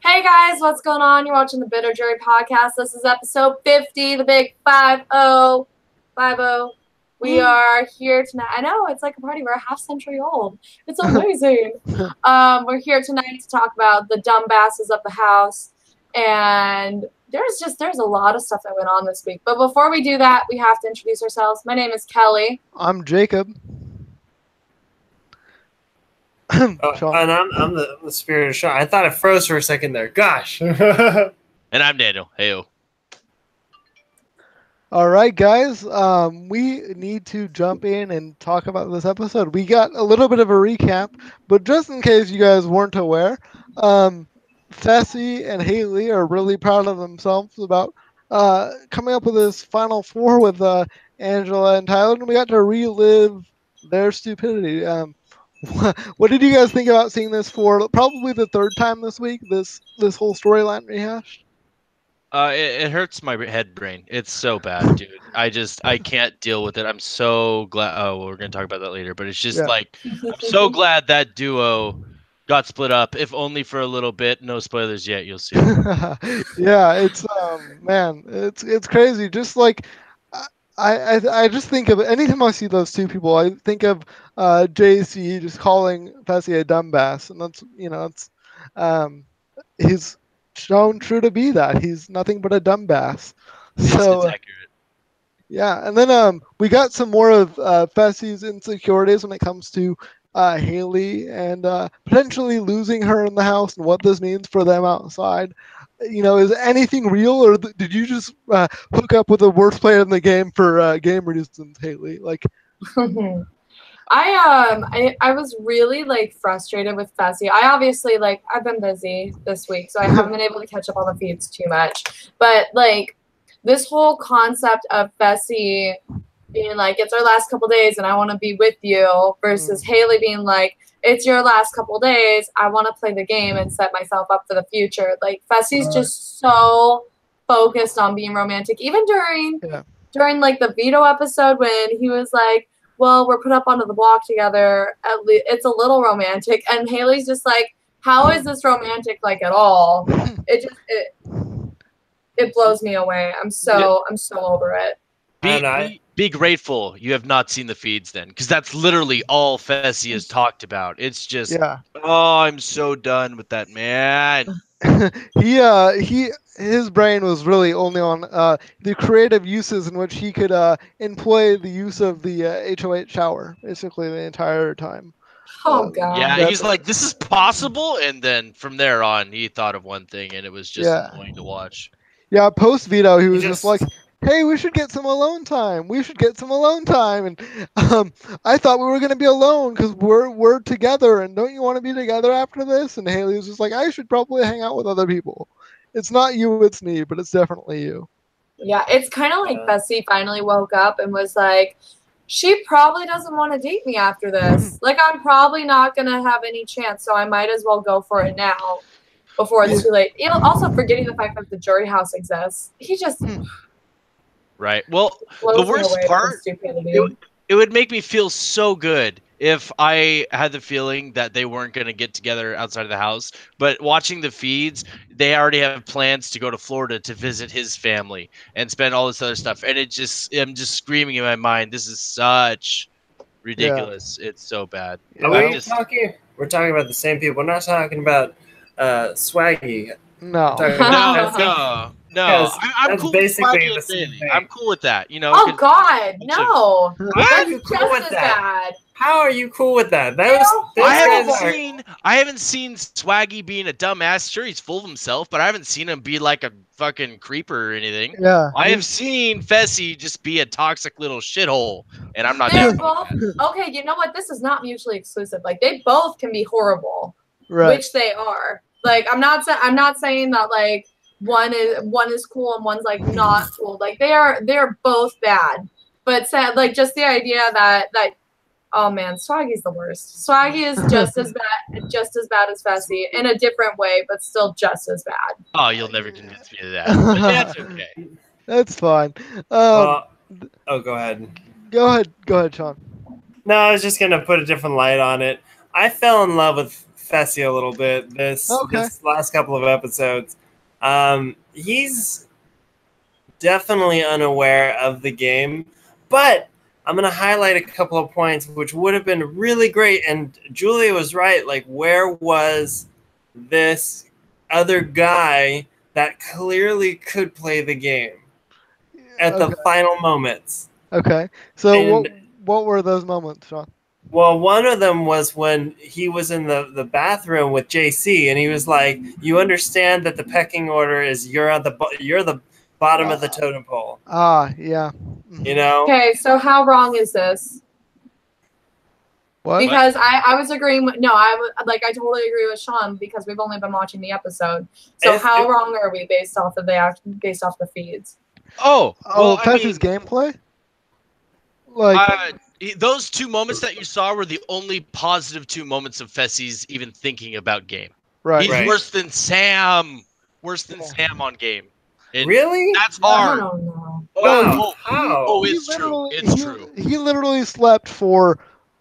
Hey guys, what's going on? You're watching the Bitter Jury podcast. This is episode 50, the big 50. 50. We are here tonight. I know, it's like a party. We're a half century old. It's amazing. We're here tonight to talk about the dumb basses of the house. And there's a lot of stuff that went on this week. But before we do that, we have to introduce ourselves. My name is Kelly. I'm Jacob. And I'm the spirit of Shaun. I thought it froze for a second there. Gosh. And I'm Daniel. Heyo. All right, guys. We need to jump in and talk about this episode. We got a little bit of a recap, but just in case you guys weren't aware, Fessy and Haley are really proud of themselves about coming up with this final four with Angela and Tyler, and we got to relive their stupidity. What did you guys think about seeing this for probably the third time this week? This whole storyline rehashed. It hurts my head brain. It's so bad, dude. I can't deal with it. I'm so glad. Oh, well, we're gonna talk about that later. But it's just like I'm so glad that duo got split up, if only for a little bit. No spoilers yet. You'll see. Yeah, it's man, it's crazy. Just like I just think of anytime I see those two people, I think of JC just calling Fessy a dumbass, and that's he's shown true to be that. He's nothing but a dumbass. So it's accurate. Yeah, and then we got some more of Fessy's insecurities when it comes to Haley and potentially losing her in the house and what this means for them outside. Is anything real, or did you just hook up with the worst player in the game for game reasons, Haley? Like, I was really like frustrated with Fessy. I obviously I've been busy this week, so I haven't been able to catch up on the feeds too much. But like this whole concept of Fessy being like, it's our last couple days and I want to be with you, versus Haley being like, it's your last couple days, I want to play the game and set myself up for the future. Like Fessy's just so focused on being romantic, even during like the veto episode when he was like, well, we're put up onto the block together, at least it's a little romantic, and Haley's just like, how is this romantic like at all? It blows me away. I'm so over it. Be grateful you have not seen the feeds then, because that's literally all Fessy has talked about. It's just, oh, I'm so done with that man. His brain was really only on the creative uses in which he could employ the use of the HOH shower basically the entire time. Oh god. Yeah, he's like, this is possible, and then from there on he thought of one thing and it was just annoying to watch. Yeah, post veto he was just like, hey, we should get some alone time. And I thought we were going to be alone because we're together. And don't you want to be together after this? And Haley was just like, I should probably hang out with other people. It's not you, it's me, but it's definitely you. Yeah, it's kind of like Fessy finally woke up and was like, she probably doesn't want to date me after this. Like, I'm probably not going to have any chance, so I might as well go for it now before it's too late. Also forgetting the fact that the jury house exists. He just... Right. Well, the worst part, it would make me feel so good if I had the feeling that they weren't going to get together outside of the house. But watching the feeds, they already have plans to go to Florida to visit his family and spend all this other stuff. And I'm just screaming in my mind, this is such ridiculous. Yeah. It's so bad. We're talking about the same people. We're not talking about Swaggy. No. No, I'm cool with Swaggy. I'm cool with that. Oh God, no! Why are you cool with that? How are you cool with that? I haven't seen Swaggy being a dumbass. Sure, he's full of himself, but I haven't seen him be like a fucking creeper or anything. Yeah, I have seen Fessy just be a toxic little shithole, and I'm not down with that. Okay, you know what? This is not mutually exclusive. Like they both can be horrible, right? Which they are. Like I'm not saying that like one is cool and one's like not cool. Like they're both bad. But sad, like just the idea that oh man, Swaggy's the worst. Swaggy is just as bad as Fessy in a different way, but still just as bad. Oh, you'll never convince me of that. But that's okay. That's fine. Go ahead. Go ahead, Shaun. No, I was just gonna put a different light on it. I fell in love with Fessy a little bit this last couple of episodes. He's definitely unaware of the game, but I'm going to highlight a couple of points which would have been really great. And Julia was right. Like, where was this other guy that clearly could play the game at the final moments? Okay. So what were those moments, Shaun? Well, one of them was when he was in the bathroom with JC, and he was like, "You understand that the pecking order is you're the bottom of the totem pole." Yeah. You know? Okay, so how wrong is this? What? Because I was agreeing with, I totally agree with Shaun because we've only been watching the episode. So how wrong are we based off the feeds? Well, Fessy's gameplay? Like those two moments that you saw were the only positive two moments of Fessy's even thinking about game. Right. He's worse than Sam. Worse than Sam on game. Really? That's hard. I don't know. Wow. How? Oh, it's true. It's true. He literally slept for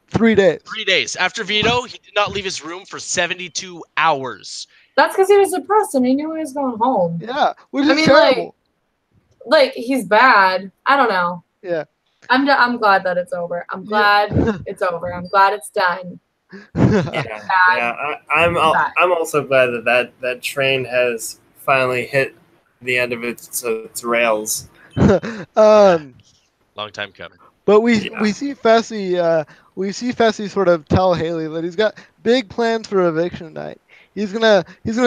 3 days. 3 days. After Vito, he did not leave his room for 72 hours. That's because he was depressed and he knew he was going home. Yeah, which is terrible. Like he's bad. I don't know. Yeah. I'm glad that it's over. I'm glad it's over. I'm glad it's done. I'm also glad that train has finally hit the end of its rails. Long time coming. But we see Fessy sort of tell Haley that he's got big plans for eviction night. He's gonna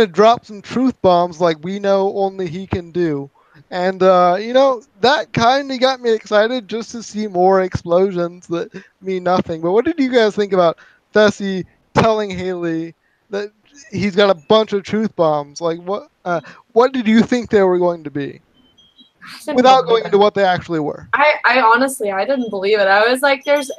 drop some truth bombs like we know only he can do. And, that kind of got me excited just to see more explosions that mean nothing. But what did you guys think about Fessy telling Haley that he's got a bunch of truth bombs? Like, what did you think they were going to be? Without going into what they actually were. I honestly, I didn't believe it. I was like, there's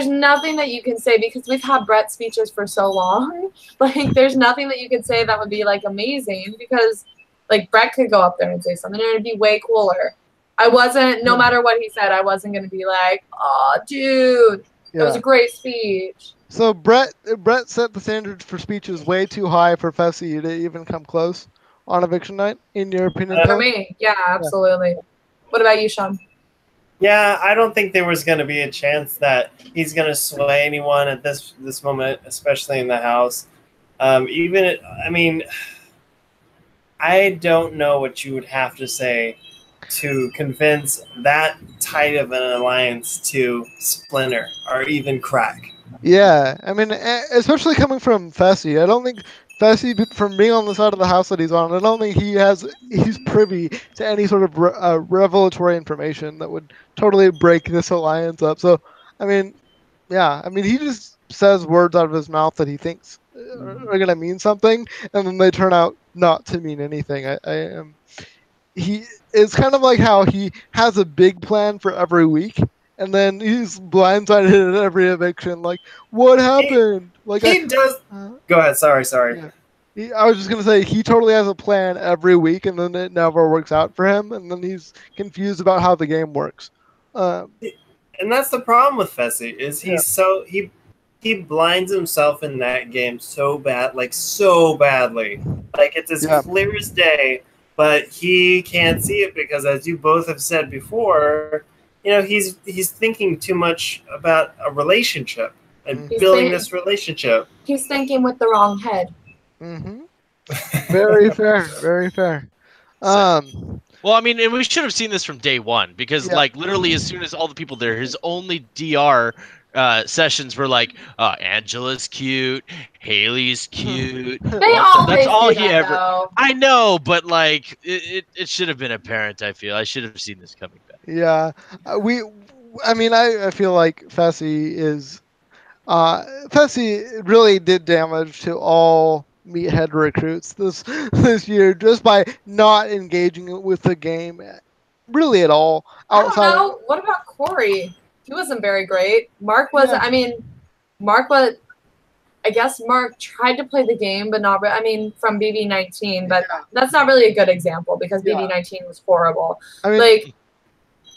nothing that you can say because we've had Brett's speeches for so long. Like, there's nothing that you could say that would be, like, amazing because... Like, Brett could go up there and say something, and it'd be way cooler. No matter what he said, I wasn't going to be like, oh, dude, that was a great speech. So Brett set the standards for speeches way too high for Fessy to even come close on eviction night, in your opinion? For me, yeah, absolutely. Yeah. What about you, Shaun? Yeah, I don't think there was going to be a chance that he's going to sway anyone at this moment, especially in the house. I don't know what you would have to say to convince that tight of an alliance to splinter or even crack. Yeah, I mean, especially coming from Fessy. I don't think Fessy, from being on the side of the house that he's on, I don't think he's privy to any sort of revelatory information that would totally break this alliance up. So, he just says words out of his mouth that he thinks are going to mean something, and then they turn out not to mean anything. It's kind of like how he has a big plan for every week, and then he's blindsided at every eviction. Like, what happened? He does. Go ahead. Sorry. Yeah. I was just going to say, he totally has a plan every week, and then it never works out for him, and then he's confused about how the game works. And that's the problem with Fessy, is he blinds himself in that game so badly. Like, it's as clear as day, but he can't see it because, as you both have said before, he's thinking too much about a relationship and building this relationship. He's thinking with the wrong head. Mm-hmm. Very fair. Very fair. Well, and we should have seen this from day one because, literally, as soon as all the people there, his only DR sessions were like, Angela's cute, Haley's cute. That's all he ever. Though. I know, but it should have been apparent. I feel I should have seen this coming back. Yeah, I feel like Fessy really did damage to all meathead recruits this year just by not engaging with the game really at all. I don't know. What about Corey? He wasn't very great. Mark was. Yeah. Mark was. I guess Mark tried to play the game, but not. From BB19, but that's not really a good example because BB19 was horrible. The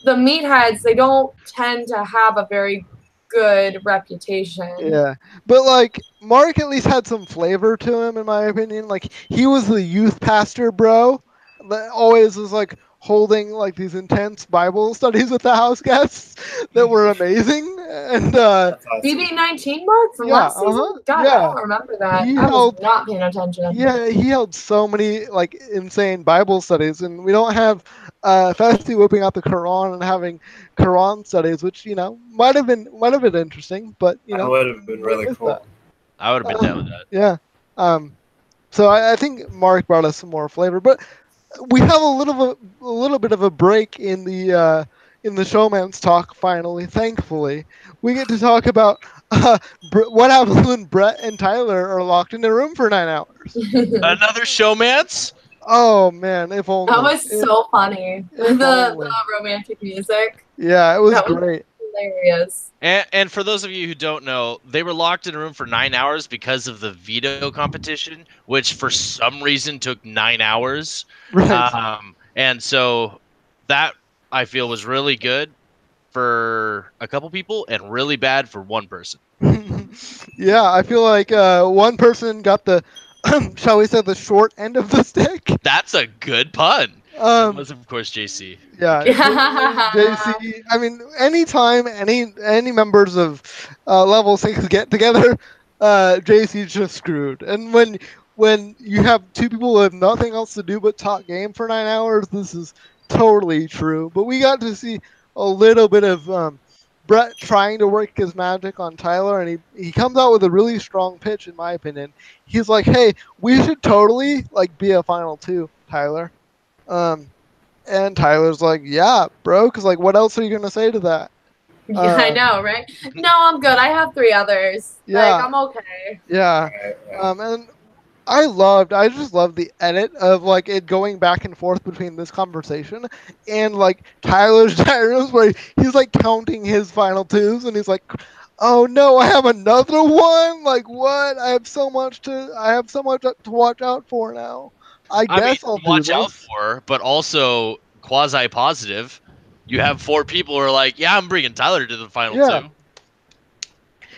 meatheads, they don't tend to have a very good reputation. Yeah, but like Mark at least had some flavor to him, in my opinion. Like he was the youth pastor, bro, that always was like holding like these intense Bible studies with the house guests that were amazing. And BB19 Mark from yeah, last season. God, yeah. I don't remember that. I was not paying attention. Yeah, he held so many like insane Bible studies, and we don't have Festi whipping out the Quran and having Quran studies, which might have been interesting, but that would have been really cool. I would have been down with that. Yeah. So I think Mark brought us some more flavor, but we have a little bit of a break in the showman's talk. Finally, thankfully, we get to talk about what happens when Brett and Tyler are locked in a room for 9 hours. Another showmance? Oh man, if only. That was so funny. The romantic music. Yeah, it was great. Hilarious. And for those of you who don't know, they were locked in a room for 9 hours because of the veto competition, which for some reason took 9 hours. Right. And so that I feel was really good for a couple people and really bad for one person. Yeah, I feel like one person got the, shall we say, the short end of the stick. That's a good pun. It was, of course, JC. Yeah, JC. I mean, anytime any members of level 6 get together, JC's just screwed. And when you have two people who have nothing else to do but talk game for 9 hours, this is totally true. But we got to see a little bit of Brett trying to work his magic on Tyler, and he comes out with a really strong pitch, in my opinion. He's like, "Hey, we should totally like be a final 2, Tyler." And Tyler's like, "Yeah, bro," because like, what else are you gonna say to that? Yeah, I know, right? No, I'm good. I have 3 others. Yeah, like I'm okay. Yeah, and I just loved the edit of like it going back and forth between this conversation and like Tyler's diaries where he's like counting his final 2s and he's like, "Oh no, I have another one! Like what? I have so much to watch out for now. I guess I'll watch out for, but also quasi positive. You have 4 people who are like, "Yeah, I'm bringing Tyler to the final 2."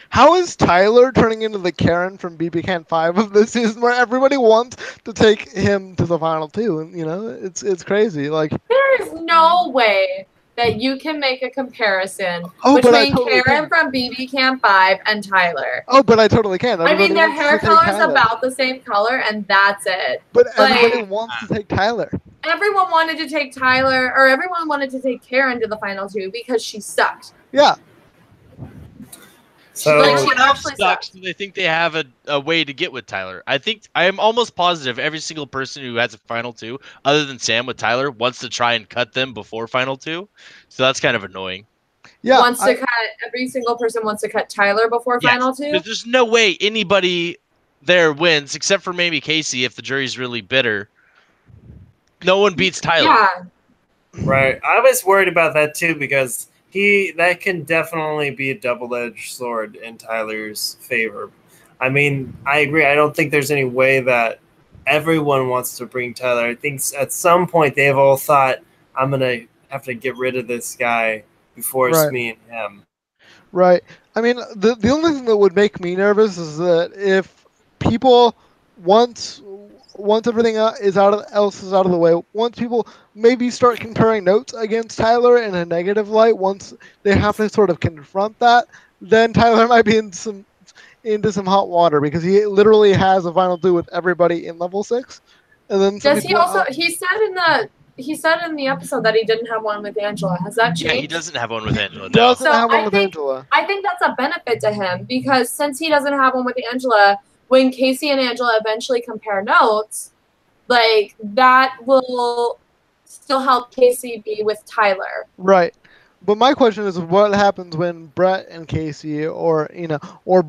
How is Tyler turning into the Karen from BB Can 5 of this season, where everybody wants to take him to the final 2? And it's crazy. Like there is no way that you can make a comparison between Karen from BB Can 5 and Tyler. Oh, but I totally can. I mean, their hair color is about the same color, and that's it. But everybody wants to take Tyler. Everyone wanted to take Tyler, or everyone wanted to take Karen to the final 2 because she sucked. Yeah. So everyone else sucks, and they think they have a way to get with Tyler. I am almost positive every single person who has a final 2, other than Sam with Tyler, wants to try and cut them before final 2. So that's kind of annoying. Yeah, every single person wants to cut Tyler before final 2. There's no way anybody there wins except for maybe Casey if the jury's really bitter. No one beats Tyler. Yeah. Right. I was worried about that too because that can definitely be a double-edged sword in Tyler's favor. I mean, I agree. I don't think there's any way that everyone wants to bring Tyler. I think at some point they've all thought, I'm going to have to get rid of this guy before it's me and him. Right. I mean, the only thing that would make me nervous is that if people once everything else is out of the way, once people maybe start comparing notes against Tyler in a negative light, once they have to sort of confront that, then Tyler might be into some hot water because he literally has a final 2 with everybody in level 6. And then does he also? He said in the episode that he didn't have one with Angela. Has that changed? Yeah, he doesn't have one with Angela. No. I think that's a benefit to him because since he doesn't have one with Angela, when Casey and Angela eventually compare notes, like that will still help Casey be with Tyler. Right. But my question is, what happens when Brett and Casey, or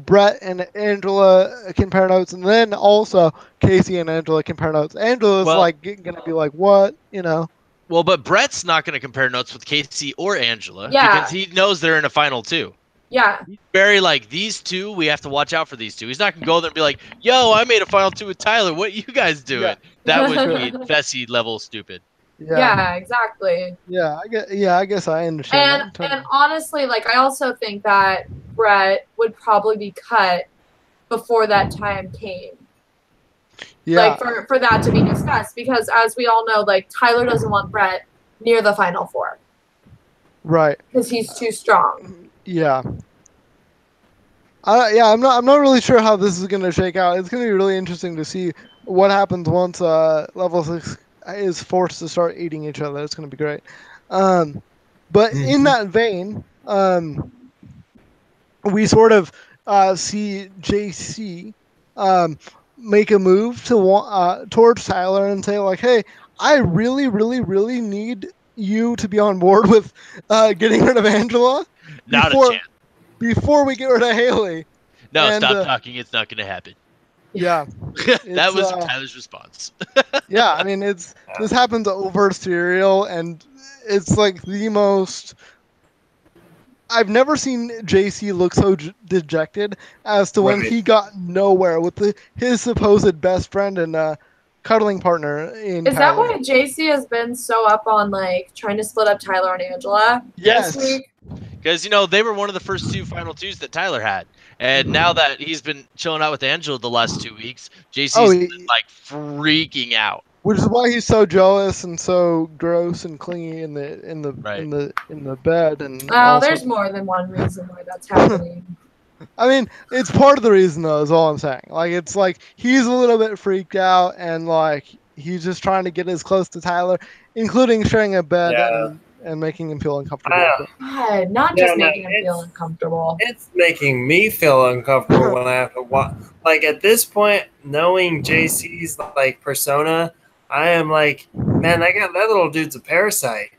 Brett and Angela compare notes, and then also Casey and Angela compare notes? Angela's gonna be like, what, Well, but Brett's not gonna compare notes with Casey or Angela because he knows they're in a final 2. Yeah. He's very like, these 2, we have to watch out for these 2. He's not gonna go there and be like, yo, I made a final 2 with Tyler. What you guys doing? Yeah. That would be Fessy level stupid. Yeah, exactly. Yeah, I guess I understand that. And honestly, like I also think that Brett would probably be cut before that time came. Yeah. Like for that to be discussed, because as we all know, like Tyler doesn't want Brett near the Final Four. Right. Because he's too strong. Yeah. I'm not really sure how this is going to shake out. It's going to be really interesting to see what happens once level 6 is forced to start eating each other. It's going to be great. But in that vein, we sort of see JC make a move to towards Tyler and say like, "Hey, I really, really, really need you to be on board with getting rid of Angela before we get rid of Haley." No, stop talking. It's not going to happen. Yeah, that was Tyler's response. Yeah, I mean, this happens over cereal, and it's like the most. I've never seen JC look so dejected as to when he got nowhere with his supposed best friend and cuddling partner in Is Tyler. that why JC has been so up on like trying to split up Tyler and Angela? Yes. This week? Because, they were one of the first 2 final 2s that Tyler had. And now that he's been chilling out with Angela the last 2 weeks, JC's been, like, freaking out. Which is why he's so jealous and so gross and clingy in the bed. And there's more than one reason why that's happening. I mean, it's part of the reason, though, is all I'm saying. Like, it's like he's a little bit freaked out, and like he's just trying to get as close to Tyler, including sharing a bed and making him feel uncomfortable. God, not just making him feel uncomfortable. It's making me feel uncomfortable when I have to watch. Like at this point, knowing JC's like persona, I am like, man, that little dude's a parasite.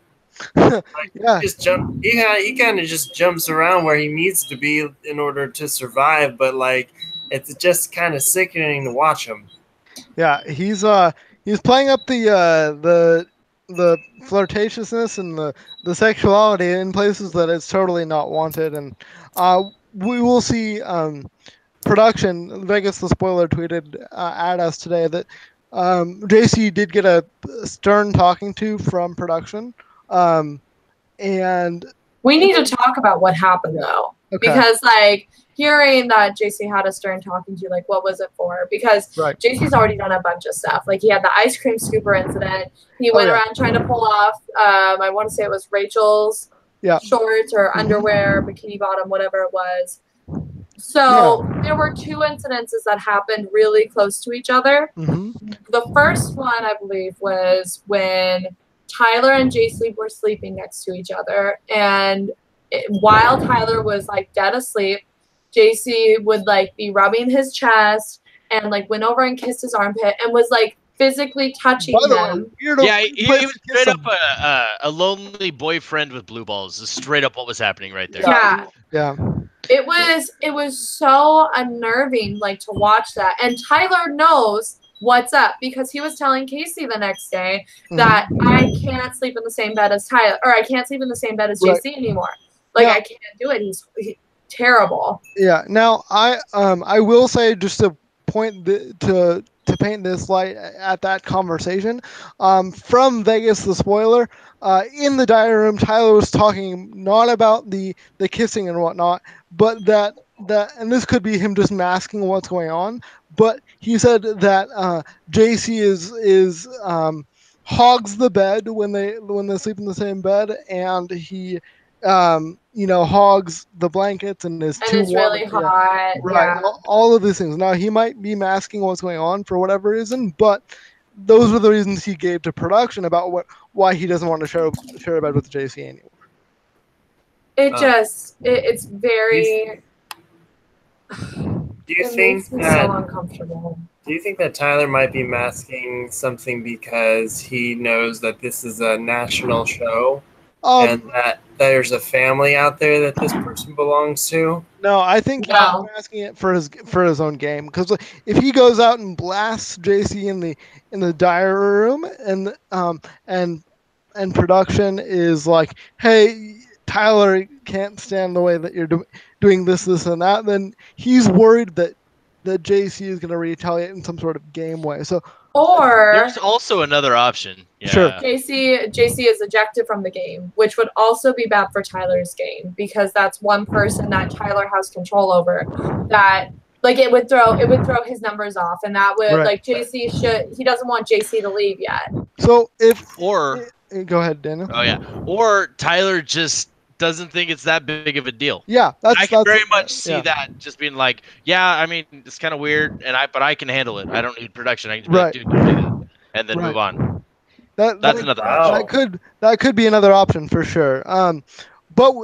Like, yeah, he kind of just jumps around where he needs to be in order to survive, but like it's just kind of sickening to watch him. Yeah, he's playing up the flirtatiousness and the sexuality in places that it's totally not wanted, and we will see production. Vegas the spoiler tweeted at us today that JC did get a stern talking to from production. And we need to talk about what happened though, because like hearing that JC had a stern talking to, like what was it for? Because JC's already done a bunch of stuff. Like he had the ice cream scooper incident. He went around trying to pull off. I want to say it was Rachel's shorts or underwear, bikini bottom, whatever it was. So there were 2 incidences that happened really close to each other. The first one, I believe, was when Tyler and JC were sleeping next to each other, and while Tyler was like dead asleep, JC would like be rubbing his chest and like went over and kissed his armpit and was like physically touching him. Yeah, he was straight up a lonely boyfriend with blue balls. Is straight up what was happening right there. Yeah. It was so unnerving, like to watch that. And Tyler knows what's up because he was telling Casey the next day that I can't sleep in the same bed as Tyler, or I can't sleep in the same bed as JC anymore. Like I can't do it. He's terrible. Yeah. Now I will say, just to point to paint this light at that conversation, from Vegas the spoiler, in the diary room, Tyler was talking not about the kissing and whatnot, but that and this could be him just masking what's going on, but he said that JC is hogs the bed when they sleep in the same bed, and he hogs the blankets and is too it's really hot. Right. All of these things. Now he might be masking what's going on for whatever reason, but those were the reasons he gave to production about why he doesn't want to share a bed with JC anymore. It's very. Do you think that? So uncomfortable. Do you think that Tyler might be masking something because he knows that this is a national show and that there's a family out there that this person belongs to? No, I think he's asking it for his own game, because if he goes out and blasts JC in the diary room and production is like, hey, Tyler can't stand the way that you're doing this and that, then he's worried that that JC is going to retaliate in some sort of game way. So, or there's also another option. Yeah. Sure. JC is ejected from the game, which would also be bad for Tyler's game because that's one person that Tyler has control over. That like it would throw his numbers off, and that would like JC he doesn't want JC to leave yet. So go ahead, Daniel. Oh yeah, or Tyler just doesn't think it's that big of a deal. Yeah, I can very much see that just being like, yeah, I mean, it's kind of weird, but I can handle it. I don't need production. I can just be like, dude, do that, and then move on. That's another option. That could be another option for sure. But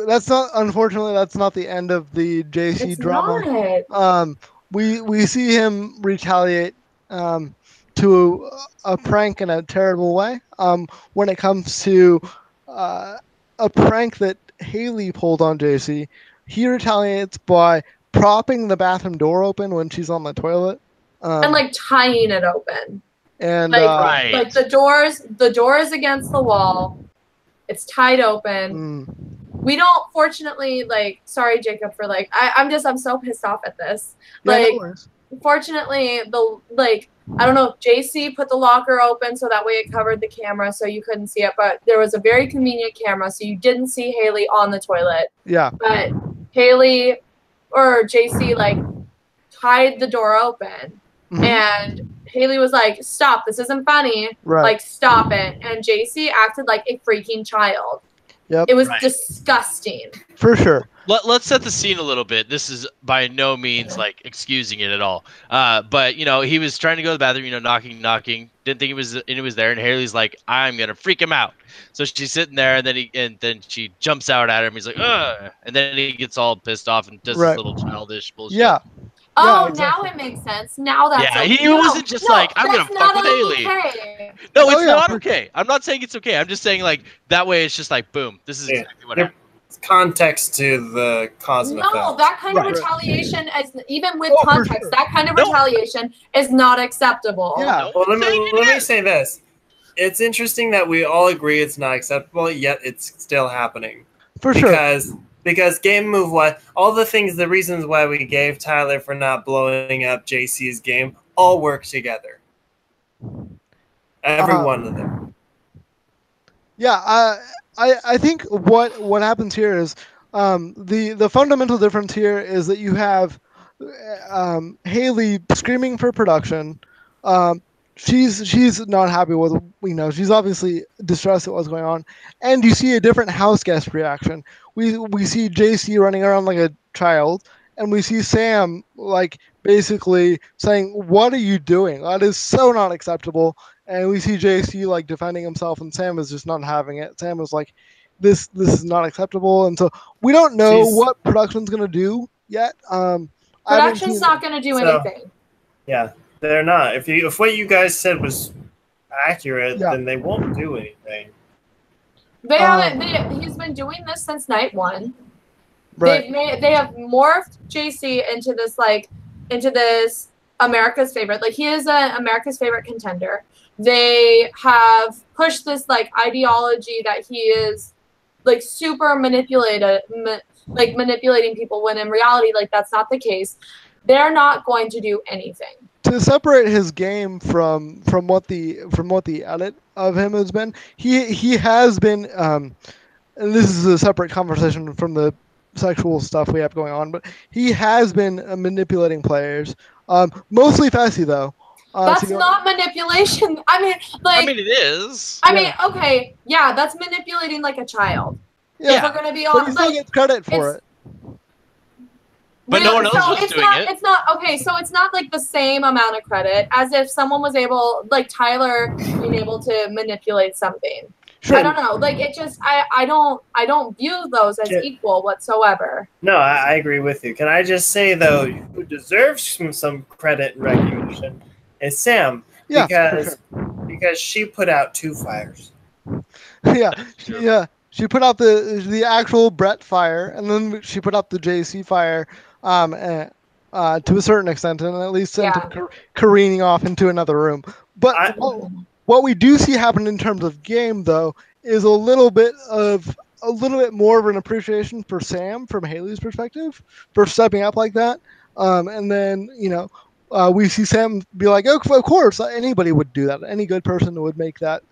unfortunately that's not the end of the JC drama. Not. We see him retaliate to a prank in a terrible way. When it comes to a prank that Haley pulled on JC, he retaliates by propping the bathroom door open when she's on the toilet. And like tying it open. And like the door is against the wall. It's tied open. We don't, fortunately, like, sorry, Jacob, for like, I'm so pissed off at this. Like, fortunately, I don't know if JC put the locker open so that way it covered the camera so you couldn't see it, but there was a very convenient camera so you didn't see Haley on the toilet. Yeah. But Haley or JC, like, tied the door open. And Haley was like, stop, this isn't funny. Like, stop it. And JC acted like a freaking child. Yep. It was disgusting. For sure. Let's set the scene a little bit. This is by no means like excusing it at all. But he was trying to go to the bathroom, knocking, didn't think it was there, and Haley's like, I'm gonna freak him out. So she's sitting there, and then she jumps out at him. He's like, ugh, and then he gets all pissed off and does this little childish bullshit. Yeah. Oh, exactly. Now it makes sense. Now that's okay. He wasn't just like, I'm going to fuck with Haley. Okay. No, it's not okay. I'm not saying it's okay. I'm just saying, like, that way it's just like, boom, this is exactly what happened. Context to the cause and effect. No, that kind of retaliation, even with context, that kind of retaliation is not acceptable. Yeah. Well, let me say this. It's interesting that we all agree it's not acceptable, yet it's still happening. For sure. Because game move all the reasons why we gave Tyler for not blowing up JC's game all work together. Every one of them. Yeah, I think what happens here is the fundamental difference here is that you have Haley screaming for production. She's not happy with, she's obviously distressed at what's going on, and you see a different house guest reaction. We see JC running around like a child, and we see Sam like basically saying, "What are you doing? That is so not acceptable." And we see JC like defending himself, and Sam is just not having it. Sam is like, "This is not acceptable," and so we don't know what production's gonna do yet. Production's not gonna do anything. Yeah. They're not. If what you guys said was accurate, then they won't do anything. They haven't. He's been doing this since night one. Right. They have morphed JC into this America's favorite. Like, he is an America's favorite contender. They have pushed this like ideology that he is like super manipulating people, when in reality, like, that's not the case. They're not going to do anything. To separate his game from what the edit of him has been, he has been, and this is a separate conversation from the sexual stuff we have going on, but he has been manipulating players, mostly Fessy though. That's not manipulation. I mean, it is. I mean, okay, yeah, that's manipulating like a child. Yeah, if we're gonna be honest, but he still gets credit for it. But no one else was doing it. It's not okay. So it's not like the same amount of credit as if someone was able, like Tyler, being able to manipulate something. Sure. I don't know. Like, it just, I don't view those as equal whatsoever. No, I agree with you. Can I just say though, who deserves some credit and recognition is Sam. Yeah. Because she put out 2 fires. Yeah. Yeah. She put out the actual Brett fire, and then she put out the JC fire. To a certain extent, and at least sent him careening off into another room. But what we do see happen in terms of game, though, is a little bit more of an appreciation for Sam from Haley's perspective for stepping up like that. And then we see Sam be like, "Oh, of course, anybody would do that. Any good person would make that."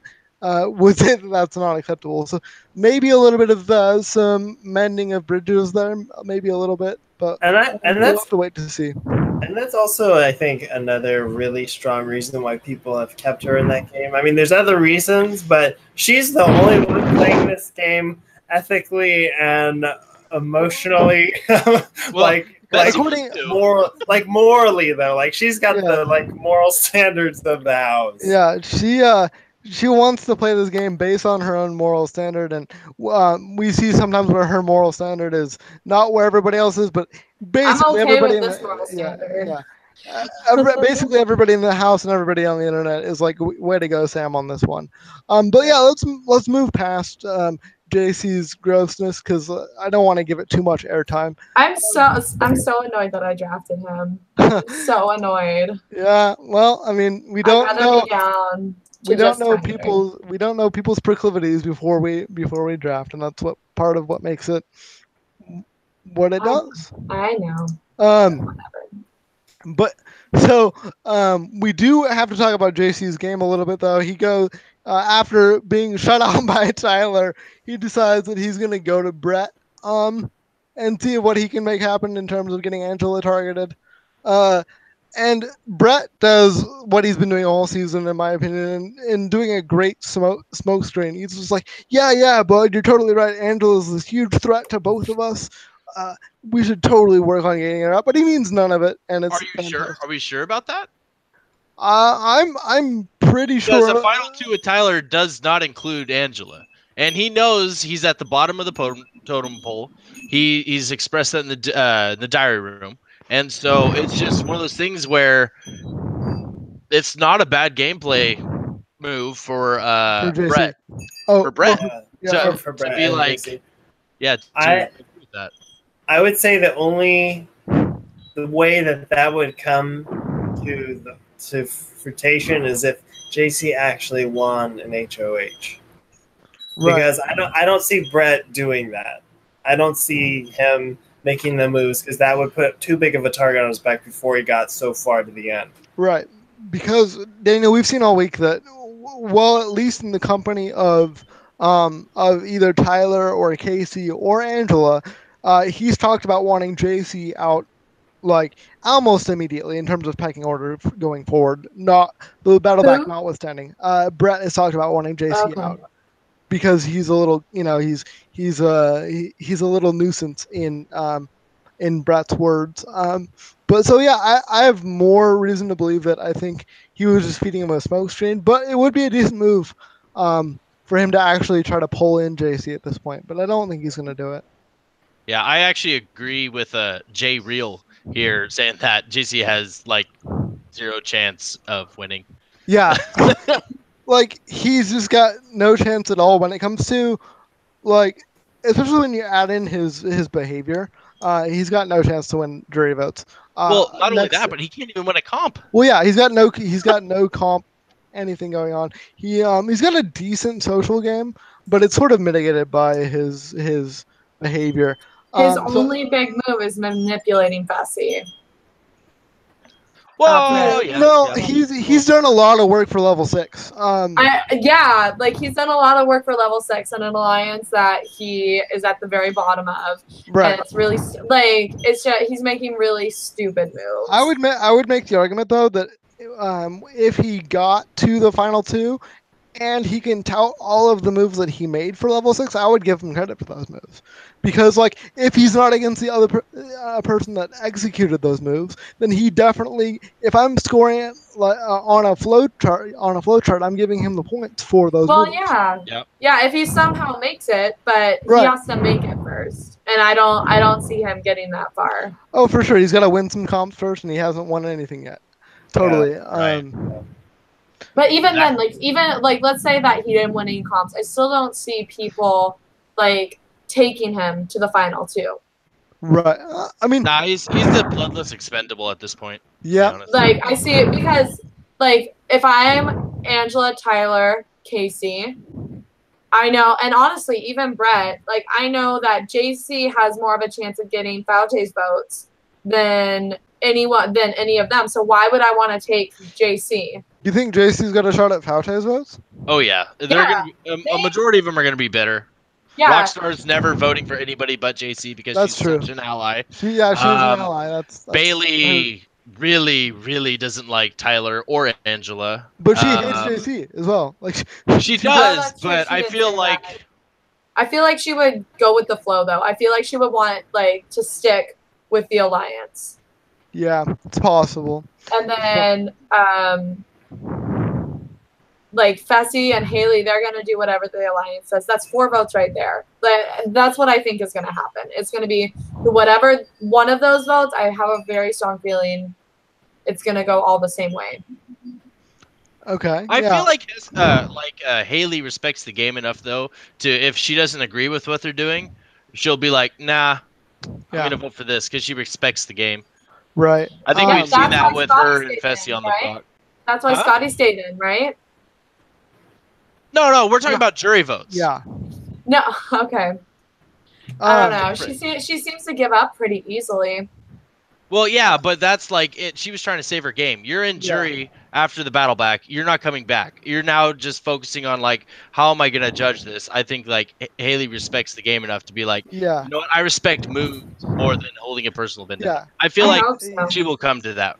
Would say that that's not acceptable. So maybe a little bit of some mending of bridges there, maybe a little bit, but and we'll that's have to wait to see. And that's also, I think, another really strong reason why people have kept her in that game. I mean, there's other reasons, but she's the only one playing this game ethically and emotionally, morally though. Like she's got the moral standards of the house. Yeah, she wants to play this game based on her own moral standard, and we see sometimes where her moral standard is not where everybody else is, but basically everybody in basically everybody in the house and everybody on the internet is like, way to go, Sam, on this one. But yeah, let's move past JC's grossness because I don't want to give it too much airtime. I'm so annoyed that I drafted him. So annoyed. Yeah, well, I mean, we don't know. We don't know people's proclivities before we draft, and that's what part of what makes it what it does. I know. But so we do have to talk about JC's game a little bit, though. He goes after being shut out by Tyler, he decides that he's going to go to Brett and see what he can make happen in terms of getting Angela targeted. And Brett does what he's been doing all season, in my opinion, and doing a great smoke screen. He's just like, yeah, bud, you're totally right. Angela's this huge threat to both of us. We should totally work on getting her out, but he means none of it. And it's sure? Are we sure about that? I'm pretty sure. Because the final two with Tyler does not include Angela, and he knows he's at the bottom of the totem pole. He's expressed that in the diary room. And so it's just one of those things where it's not a bad gameplay move for Brett. For Brett. For Brett to be like, JC. Yeah. I would say the only way that would come to fruition is if JC actually won an HOH. Because I don't see Brett doing that. I don't see him making the moves because that would put too big of a target on his back before he got so far to the end. Right. Because, Daniel, we've seen all week that, well, at least in the company of either Tyler or Casey or Angela, he's talked about wanting JC out like almost immediately in terms of pecking order going forward. Not the battle back notwithstanding. Brett has talked about wanting JC out because he's a little, he's a little nuisance in Brett's words. But so yeah, I have more reason to believe that I think he was just feeding him a smoke screen. But it would be a decent move for him to actually try to pull in JC at this point. But I don't think he's going to do it. Yeah, I actually agree with Jay Real here saying that JC has like 0 chance of winning. Yeah. Like, he's just got no chance at all when it comes to, like, especially when you add in his behavior. He's got no chance to win jury votes. Well, not only that, but he can't even win a comp. Well, yeah, he's got no comp, anything going on. He's got a decent social game, but it's sort of mitigated by his behavior. His only big move is manipulating Fessy. Whoa! He's done a lot of work for level 6. He's done a lot of work for level 6 in an alliance that he is at the very bottom of. Right. And it's really he's making really stupid moves. I would make the argument though that if he got to the final 2 and he can tout all of the moves that he made for level 6, I would give him credit for those moves. Because, like, if he's not against the other person that executed those moves, then he definitely, if I'm scoring it on a flow chart, I'm giving him the points for those moves. Well, yeah, if he somehow makes it, but he has to make it first. And I don't see him getting that far. Oh, for sure. He's got to win some comps first, and he hasn't won anything yet. Totally. Yeah, But even then, let's say that he didn't win any comps, I still don't see people, like, taking him to the final 2. Right. I mean... Nah, he's the bloodless expendable at this point. Yeah. Like, I see it because, like, if I'm Angela, Tyler, Casey, I know, and honestly, even Brett, like, I know that JC has more of a chance of getting Faute's votes than anyone than any of them. So why would I want to take JC? You think JC's got a shot at Fauche's votes? Oh yeah, they're gonna be, a majority of them are gonna be bitter. Yeah. Rockstar's never voting for anybody but JC because she's such an ally. She's an ally. That's Bailey really, really doesn't like Tyler or Angela. But she hates JC as well. Like she does, but I feel like she would go with the flow though. I feel like she would want to stick with the alliance. Yeah, it's possible. And then Fessy and Haley, they're gonna do whatever the alliance says. That's 4 votes right there. That's what I think is gonna happen. It's gonna be whatever one of those votes. I have a very strong feeling it's gonna go all the same way. Okay. I feel like Haley respects the game enough though to, if she doesn't agree with what they're doing, she'll be like, nah, I'm gonna vote for this because she respects the game. Right. I think we've seen that with her and Fessy on the block. That's why Scotty stayed in, right? No, we're talking about jury votes. Yeah. No, okay. I don't know. She seems to give up pretty easily. Well, yeah, but that's she was trying to save her game. You're in jury after the battle back. You're not coming back. You're now just focusing on how am I gonna judge this? I think Haley respects the game enough to be like, you know what? I respect moves more than holding a personal vendetta. Yeah. I feel she will come to that.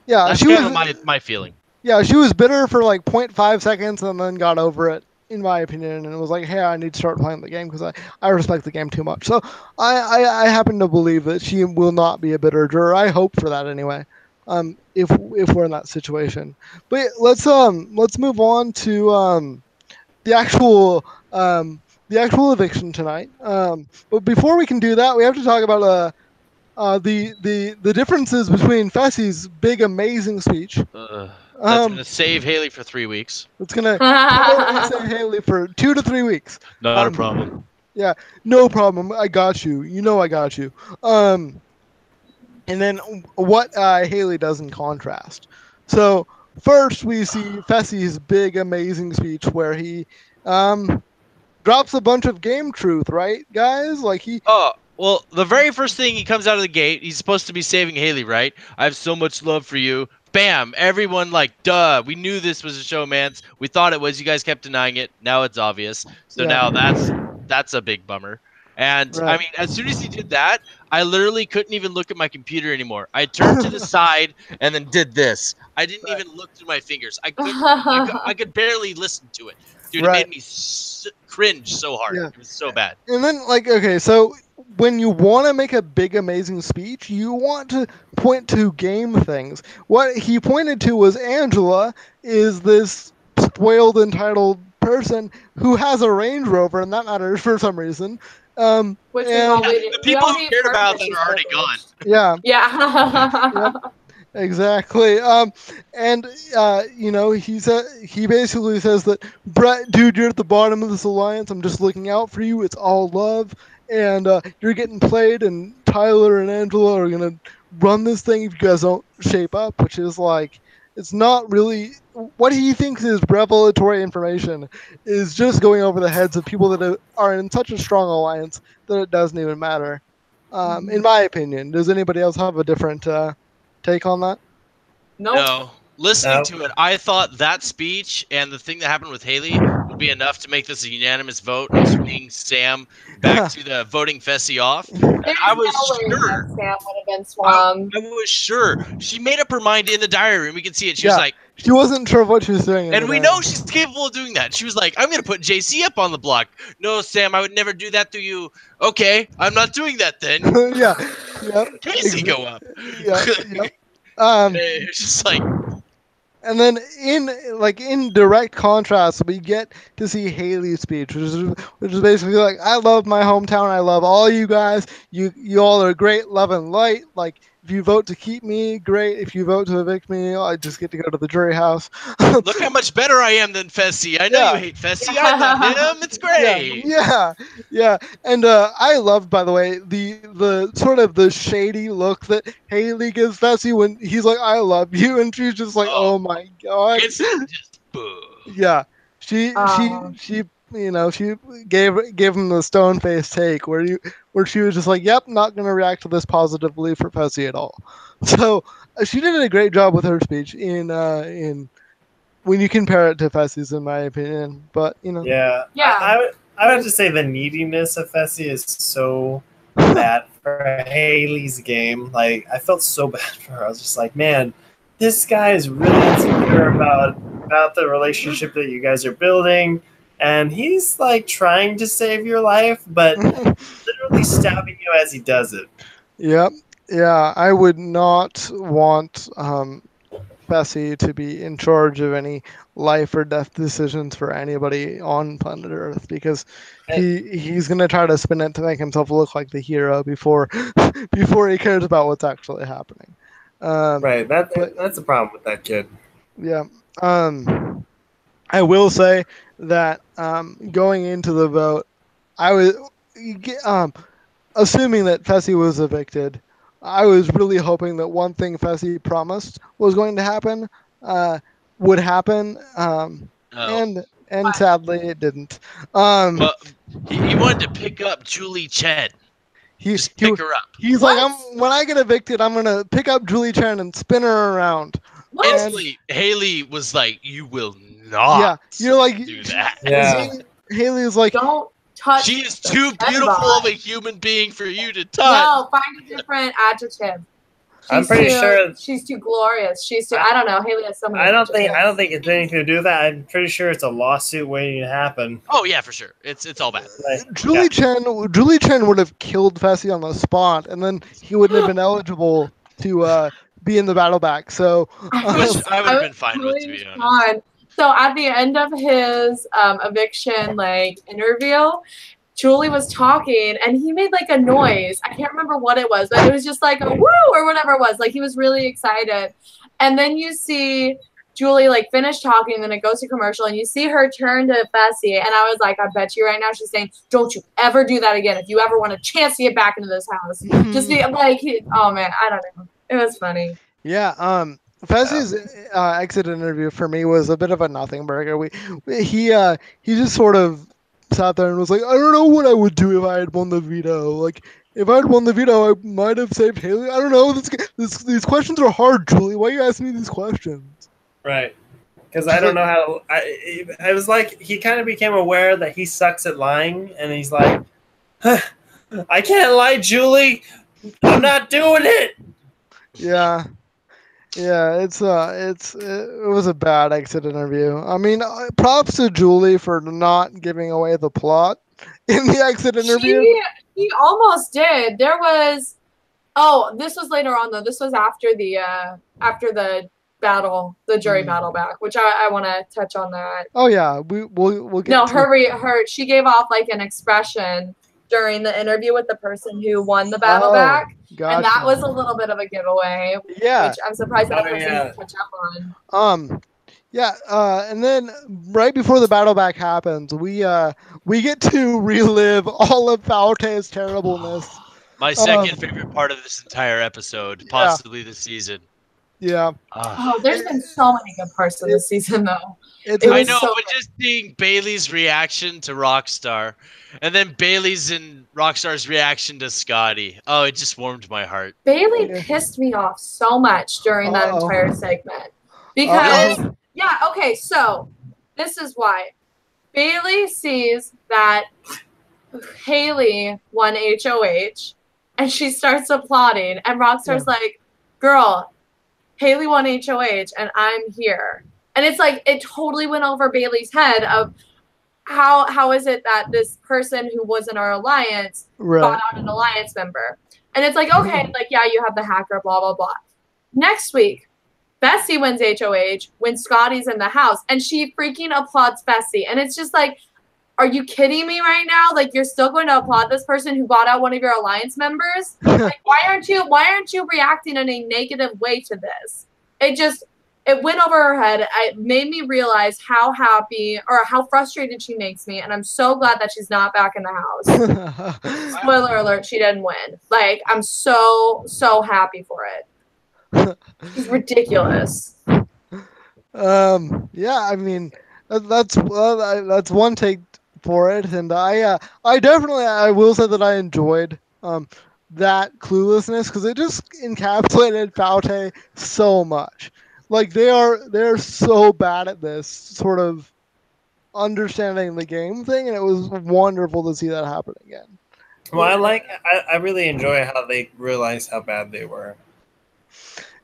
Yeah, that's kind of my feeling. Yeah, she was bitter for 0.5 seconds and then got over it, in my opinion, and it was like, hey, I need to start playing the game because I respect the game too much. So I happen to believe that she will not be a bitter juror. I hope for that anyway. If we're in that situation. But let's move on to the actual eviction tonight. But before we can do that, we have to talk about the differences between Fessy's big amazing speech. That's gonna save Haley for 3 weeks. It's gonna save Haley for 2 to 3 weeks. Not a problem. Yeah, no problem. I got you. You know I got you. And then what Haley does in contrast. So first we see Fessy's big amazing speech where he drops a bunch of game truth, right, guys? Well, the very first thing he comes out of the gate, he's supposed to be saving Haley, right? I have so much love for you. Bam! Everyone duh. We knew this was a showmance. We thought it was. You guys kept denying it. Now it's obvious. So now that's a big bummer. And I mean, as soon as he did that, I literally couldn't even look at my computer anymore. I turned to the side and then did this. I didn't even look through my fingers. I could barely listen to it. Dude, it made me cringe so hard. Yeah. It was so bad. And then, okay, so when you want to make a big, amazing speech, you want to point to game things. What he pointed to was Angela is this spoiled, entitled person who has a Range Rover, and that matters for some reason. The people who cared about that are already gone. Yeah. Yeah. Yep. Exactly. He basically says that, Brett, dude, you're at the bottom of this alliance. I'm just looking out for you. It's all love. And you're getting played, and Tyler and Angela are going to run this thing if you guys don't shape up, which is it's not really what he thinks is revelatory information is just going over the heads of people that are in such a strong alliance that it doesn't even matter. In my opinion. Does anybody else have a different take on that? No. Listening to it, I thought that speech and the thing that happened with Haley would be enough to make this a unanimous vote and swing Sam back to the voting Fessy off. I was sure Sam would have been swung. I was sure. She made up her mind in the diary room. We could see it. She was like, she wasn't sure what she was doing. And we know she's capable of doing that. She was like, I'm going to put JC up on the block. No, Sam, I would never do that to you. Okay, I'm not doing that then. Yeah. Yep. JC go up. Yeah. Yep. It's just like... And then in direct contrast, we get to see Haley's speech, which is basically I love my hometown. I love all you guys. You all are great, love and light. If you vote to keep me, great. If you vote to evict me, I just get to go to the jury house. Look how much better I am than Fessy. I know you hate Fessy. I love him. It's great. Yeah. And I love, by the way, the sort of the shady look that Haley gives Fessy when he's like, I love you. And she's just like, oh my God. It's just, yeah. She she gave him the stone face take where she was just like, "Yep, not going to react to this positively for Fessy at all." So she did a great job with her speech in when you compare it to Fessy's, in my opinion. But yeah. I would just say the neediness of Fessy is so bad for Haley's game. Like, I felt so bad for her. I was just like, man, this guy is really insecure about the relationship that you guys are building, and he's like trying to save your life, but literally stabbing you as he does it. Yep. Yeah, I would not want Fessy to be in charge of any life or death decisions for anybody on planet Earth, because he's gonna try to spin it to make himself look like the hero before he cares about what's actually happening. Right. That's the problem with that kid. Yeah. I will say that going into the vote, I was assuming that Fessy was evicted. I was really hoping that one thing Fessy promised was going to happen would happen, and sadly it didn't. Well, he wanted to pick up Julie Chen. Just pick her up. He's what? Like, when I get evicted, I'm gonna pick up Julie Chen and spin her around. Instantly, Haley was like, "You will not." Yeah, you're like, do that. Yeah. Haley's like, don't touch. She is too beautiful of a human being for you to touch. No, find a different adjective. I'm pretty sure she's too glorious. She's too. I don't know. Haley has so many. I don't think it's anything to do with that. I'm pretty sure it's a lawsuit waiting to happen. Oh yeah, for sure. It's all bad. Julie Chen would have killed Fessy on the spot, and then he wouldn't have been eligible to be in the battle back. So which I would have been fine with, to be honest. So at the end of his eviction interview, Julie was talking and he made like a noise. I can't remember what it was, but it was just like a woo or whatever it was. Like he was really excited. And then you see Julie finish talking, and then it goes to commercial, and you see her turn to Fessy, and I was like, I bet you right now she's saying, "Don't you ever do that again. If you ever want a chance to get back into this house." Just be like, oh man, I don't know. It was funny. Yeah. Fessy's exit interview for me was a bit of a nothing burger. He just sort of sat there and was like, I don't know what I would do if I had won the veto. Like, if I had won the veto, I might have saved Haley. I don't know. These questions are hard, Julie. Why are you asking me these questions? Right. Because I don't know how. I was like, he kind of became aware that he sucks at lying, and he's like, I can't lie, Julie. I'm not doing it. Yeah. Yeah, it was a bad exit interview. I mean, props to Julie for not giving away the plot in the exit interview. He almost did. There was, this was later on though. This was after the battle, the jury battle back, which I want to touch on that. Oh yeah, we'll get. No, she gave off an expression during the interview with the person who won the battle back. Gotcha. And that was a little bit of a giveaway. Yeah. Which I'm surprised that person didn't catch up on. Yeah, and then right before the battle back happens, we get to relive all of Faute's terribleness. My second favorite part of this entire episode, possibly this season. Yeah. There's been so many good parts of this season, though. I know, but just seeing Bailey's reaction to Rockstar, and then Bailey's and Rockstar's reaction to Scotty. Oh, it just warmed my heart. Bailey pissed me off so much during that entire segment. Because, so this is why. Bailey sees that Haley won HOH, and she starts applauding, and Rockstar's like, girl, Haley won HOH, and I'm here. And it's like, it totally went over Bailey's head of how is it that this person who was in our alliance got out an alliance member? And it's like, okay, you have the hacker, blah, blah, blah. Next week, Fessy wins HOH when Scotty's in the house, and she freaking applauds Fessy. And it's just like, are you kidding me right now? You're still going to applaud this person who bought out one of your alliance members? Why aren't you reacting in a negative way to this? It went over her head. It made me realize how happy or how frustrated she makes me, and I'm so glad that she's not back in the house. Spoiler alert, she didn't win. I'm so happy for it. She's ridiculous. Yeah, I mean, that's one for it, and I definitely will say that I enjoyed that cluelessness because it just encapsulated Faute so much. Like they're so bad at this sort of understanding the game thing, and it was wonderful to see that happen again. Well, I really enjoy how they realized how bad they were.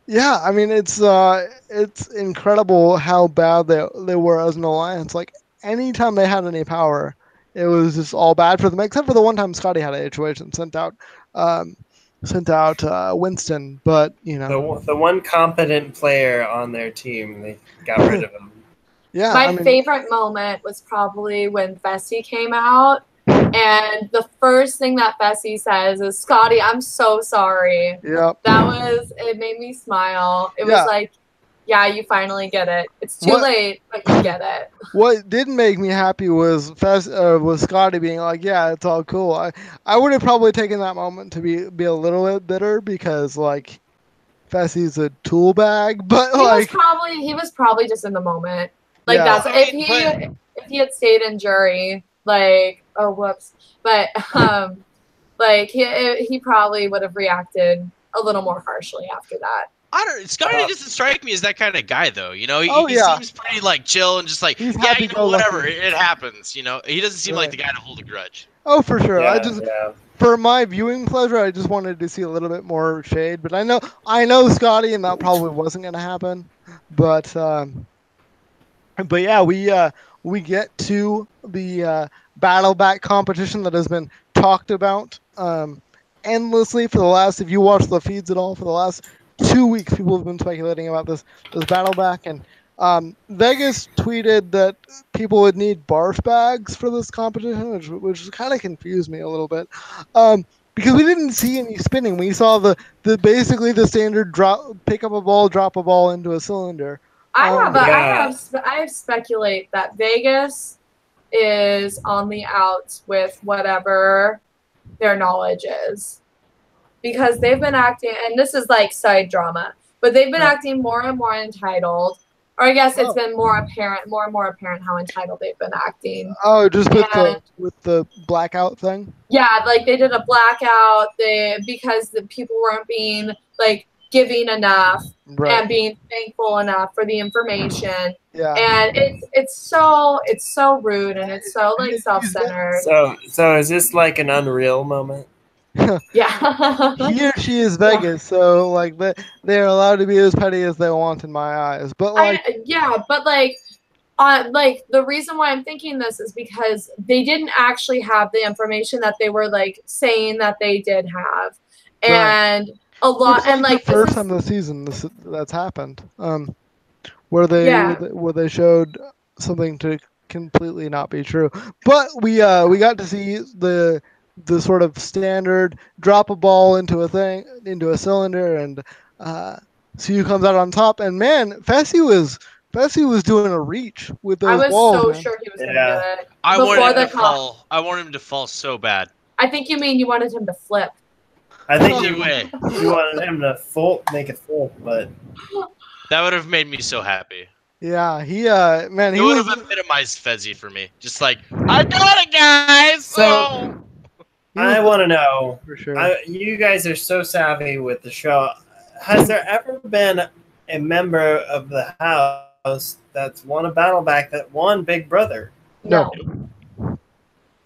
Yeah, I mean it's incredible how bad they were as an alliance. Like anytime they had any power, it was just all bad for them, except for the one time Scotty had a HOH and sent out Winston. But you know, the one competent player on their team, they got rid of him. Yeah, my favorite moment was probably when Fessy came out. And the first thing that Fessy says is, Scotty, I'm so sorry. Yep. It made me smile. It was like, yeah, you finally get it. It's too late, but you get it. What didn't make me happy was Scotty being like, yeah, it's all cool. I would have probably taken that moment to be a little bit bitter because, like, Fessy's a tool bag, but he was probably just in the moment. Like if he had stayed in jury, like, oh whoops, but like he probably would have reacted a little more harshly after that. Scotty doesn't strike me as that kind of guy, though. You know, he seems pretty like chill and just like, whatever, it happens. You know, he doesn't seem like the guy to hold a grudge. Oh, for sure. For my viewing pleasure, I just wanted to see a little bit more shade. But I know Scotty, and that probably wasn't going to happen. But yeah, we get to the battle back competition that has been talked about endlessly for the last. If you watch the feeds at all, for the last 2 weeks, people have been speculating about this battle back, and Vegas tweeted that people would need barf bags for this competition, which kind of confused me a little bit, because we didn't see any spinning. We saw the basically the standard pick up a ball, drop a ball into a cylinder. I speculate that Vegas is on the outs with whatever their knowledge is. Because they've been acting, and this is like side drama, but they've been acting more and more entitled. Or I guess it's been more and more apparent how entitled they've been acting. Oh, just with the blackout thing? Yeah, like they did a blackout because the people weren't being like giving enough and being thankful enough for the information. Yeah. And it's so rude and it's so like self-centered. So is this like an Unreal moment? Yeah. He or she is Vegas, so like they're allowed to be as petty as they want in my eyes. But like like the reason why I'm thinking this is because they didn't actually have the information that they were like saying that they did have. And a lot and like the first time of the season that's happened. Where they showed something to completely not be true. But we got to see the sort of standard drop a ball into a cylinder, and Siu comes out on top. And man, Fessy was doing a reach with those balls. I was so sure he was going to get it. I wanted him to fall so bad. I think you mean you wanted him to flip. I think you wanted him to make it full, but that would have made me so happy. Yeah, he would have epitomized Fezzy for me. Just like, I got it, guys. So I want to know. For sure. You guys are so savvy with the show. Has there ever been a member of the house that's won a battle back that won Big Brother? No.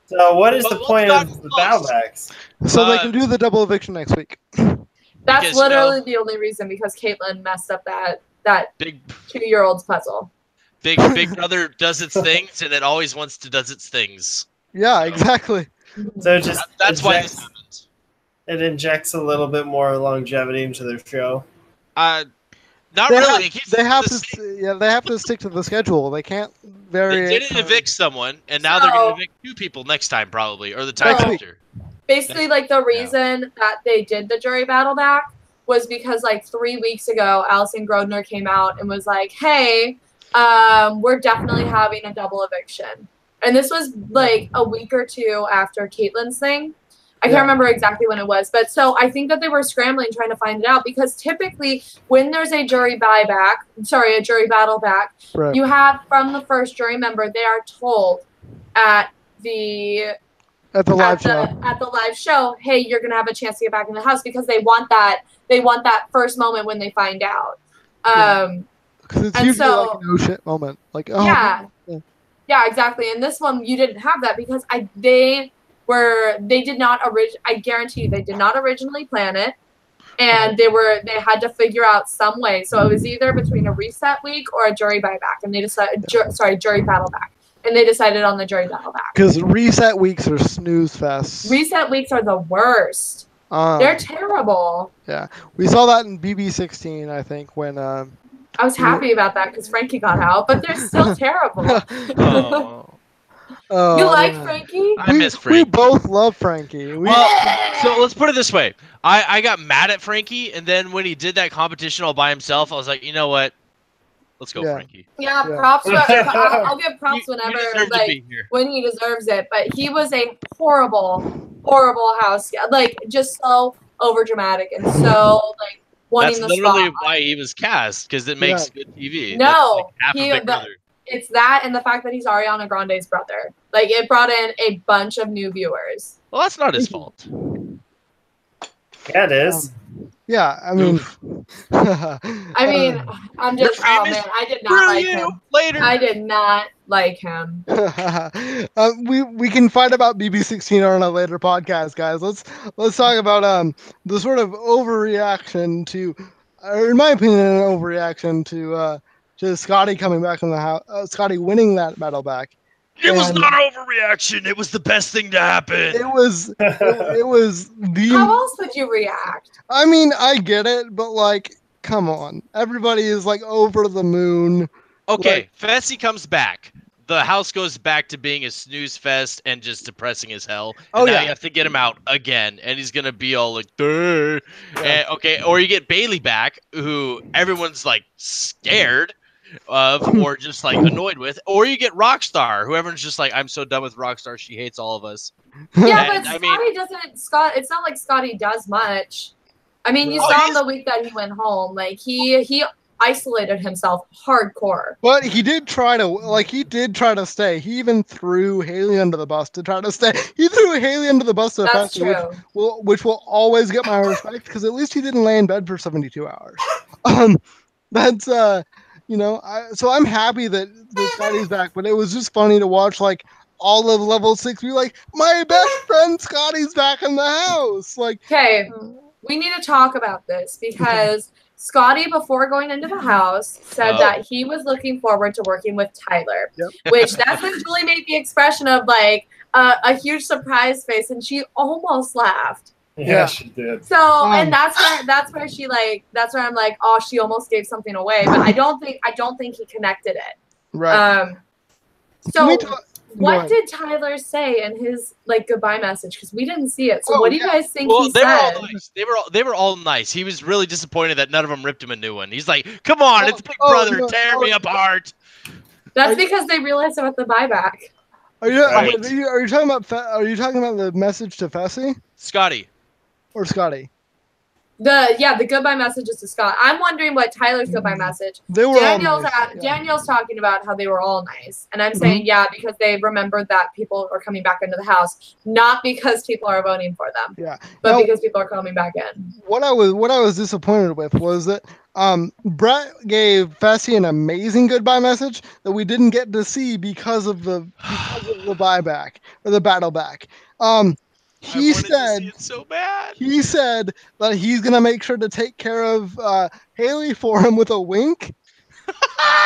So what is the point of the battle backs? So they can do the double eviction next week. That's literally the only reason, because Caitlyn messed up that big 2-year-old's puzzle. Big Brother does its things, and it always wants to does its things. Yeah, exactly. So that's why this happens. It injects a little bit more longevity into their show. Not really. They have to stick to the schedule. They can't vary. They didn't evict someone, and now they're going to evict 2 people next time, probably, or the time after. Basically, like the reason that they did the jury battle back was because like 3 weeks ago, Allison Grodner came out and was like, "Hey, we're definitely having a double eviction," and this was like a week or 2 after Caitlyn's thing. I can't remember exactly when it was, but so I think that they were scrambling trying to find it out, because typically when there's a jury battle back, you have from the first jury member, they are told at at the live show. At the live show, hey, you're gonna have a chance to get back in the house because they want that first moment when they find out. Because it's usually like an oh shit moment. Like, oh yeah, exactly. And this one you didn't have that because I guarantee they did not originally plan it. And they had to figure out some way. So it was either between a reset week or a jury buyback, and they decided jury battle back, and they decided on the jury battle back. Because reset weeks are snooze fests. Reset weeks are the worst. They're terrible. Yeah, we saw that in BB16, I think, when. I was happy about that because Frankie got out, but they're still terrible. You like Frankie? I miss Frankie. We both love Frankie. So let's put it this way. I got mad at Frankie, and then when he did that competition all by himself, I was like, you know what? Let's go, Frankie. Yeah, props. I'll give props whenever, when he deserves it. But he was a horrible house guest. Like, just so overdramatic and so, like, wanting the spotlight. That's literally why he was cast, because it makes good TV. No, it's that and the fact that he's Ariana Grande's brother. Like, it brought in a bunch of new viewers. Well, that's not his fault. Yeah, it is. Yeah, I mean... I'm just... Oh, man, I did not like him. I did not like him. We can fight about BB16 on a later podcast, guys. Let's talk about the sort of overreaction to... Or in my opinion, an overreaction to Scotty coming back in the house. Scotty winning that battle back. It was not an overreaction. It was the best thing to happen. It was the... How else would you react? I mean, I get it, but, like, come on. Everybody is, like, over the moon. Okay, Fessy comes back. The house goes back to being a snooze fest and just depressing as hell. And now you have to get him out again, and he's going to be all like, duh. And, or you get Bailey back, who everyone's, like, scared of or just like annoyed with, or you get Rockstar, who everyone's just like, I'm so done with Rockstar, she hates all of us. Yeah, but it's not like Scotty does much. I mean, you saw him the week that he went home. Like, he isolated himself hardcore. But he did try to stay. He even threw Haley under the bus to try to stay. He threw Haley under the bus to That's true. Which will always get my respect, because at least he didn't lay in bed for 72 hours. That's so I'm happy that Scotty's back, but it was just funny to watch, like, all of level 6 be like, my best friend Scotty's back in the house. Like, okay, we need to talk about this because Scotty, before going into the house, said that he was looking forward to working with Tyler, which that's when Julie made the expression of, like, a huge surprise face, and she almost laughed. Yeah, she did. So, and that's where she, like, that's where I'm like, oh, she almost gave something away, but I don't think he connected it. Right. So what did Tyler say in his, like, goodbye message? Because we didn't see it. So what do you guys think he said? They were all nice. He was really disappointed that none of them ripped him a new one. He's like, come on, it's Big Brother, tear me apart. That's because they realized about the buyback. Are you talking about the message to Fessy? Scotty. Or Scotty? The goodbye message is to Scott. I'm wondering what Tyler's goodbye message. Daniel's talking about how they were all nice, and I'm saying because they remembered that people are coming back into the house, not because people are voting for them, but because people are coming back in. What I was disappointed with was that Brett gave Fessy an amazing goodbye message that we didn't get to see because of the buyback or the battle back. He said that he's gonna make sure to take care of Haley for him with a wink.